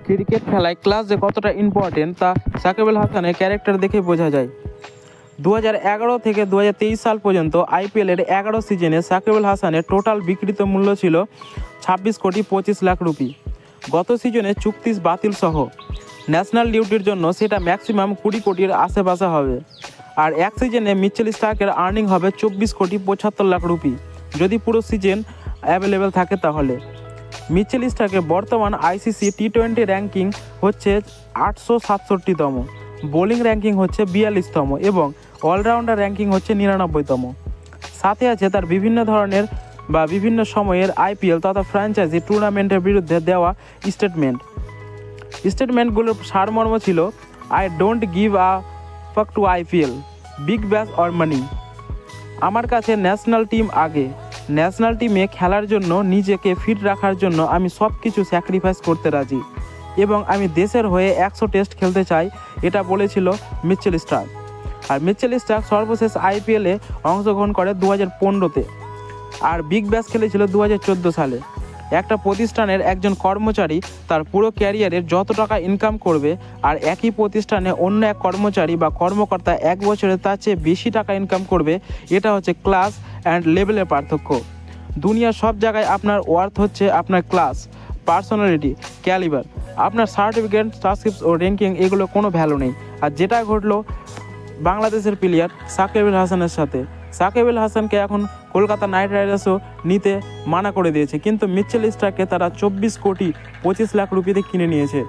Cricket খেলায় class যে কতটা ইম্পর্টেন্ট তা সাকিব আল হাসানের ক্যারেক্টার দেখে বোঝা যায়। 2011 থেকে 2023 সাল পর্যন্ত আইপিএলের 11 সিজনে সাকিব আল হাসানের টোটাল বিক্রিত মূল্য ছিল 26,25,00,000 রুপি। গত সিজনে চুক্তি বাতিল সহ ন্যাশনাল ডিউটির জন্য সেটা ম্যাক্সিমাম 20 কোটির আশেপাশে হবে। আর এক সিজনে মিচেল স্টার্কের আর্নিং হবে 24,75,00,000 রুপি যদি পুরো সিজন অ্যাভেলেবেল থাকে। তাহলে মিচেল স্টার্কের বর্তমান আইসিসি টি20 র্যাঙ্কিং হচ্ছে 867তম, বোলিং র্যাঙ্কিং হচ্ছে 42তম এবং অলরাউন্ডার র্যাঙ্কিং হচ্ছে 99তম। সাথে আছে তার বিভিন্ন ধরনের বা বিভিন্ন সময়ের আইপিএল তথা ফ্র্যাঞ্চাইজি টুর্নামেন্টের বিরুদ্ধে দেওয়া স্টেটমেন্টগুলোর সারমর্ম ছিল, আই ডোন্ট গিভ আ ফাক two IPL, Big Bash or মানি। আমার কাছে ন্যাশনাল টিম আগে, ন্যাশনাল টিমে খেলার জন্য নিজেকে ফিট রাখার জন্য আমি সব কিছু স্যাক্রিফাইস করতে রাজি এবং আমি দেশের হয়ে 100 টেস্ট খেলতে চাই, এটা বলেছিল মিচেল স্টার্ক। আর মিচেল স্টার্ক সর্বশেষ আইপিএলে অংশগ্রহণ করে 2015-তে আর বিগ ব্যাশ খেলেছিল 2014 সালে। একটা প্রতিষ্ঠানের একজন কর্মচারী তার পুরো ক্যারিয়ারে যত টাকা ইনকাম করবে আর একই প্রতিষ্ঠানে অন্য এক কর্মচারী বা কর্মকর্তা 1 বছরে তার চেয়ে বেশি টাকা ইনকাম করবে, এটা হচ্ছে ক্লাস অ্যান্ড লেভেলের পার্থক্য। দুনিয়ার সব জায়গায় আপনার ওয়ার্থ হচ্ছে আপনার ক্লাস, পার্সোনালিটি, ক্যালিবার। আপনার সার্টিফিকেট, সাবস্ক্রিপশন ও র্যাঙ্কিং এগুলো কোনো ভ্যালু নেই। আর যেটা ঘটলো বাংলাদেশের প্লেয়ার সাকিব আল হাসানের সাথে, সাকিব আল হাসানকে এখন কলকাতা নাইট রাইডার্সও নিতে মানা করে দিয়েছে, কিন্তু মিচেল স্টার্ককে তারা 24,25,00,000 রুপিতে কিনে নিয়েছে।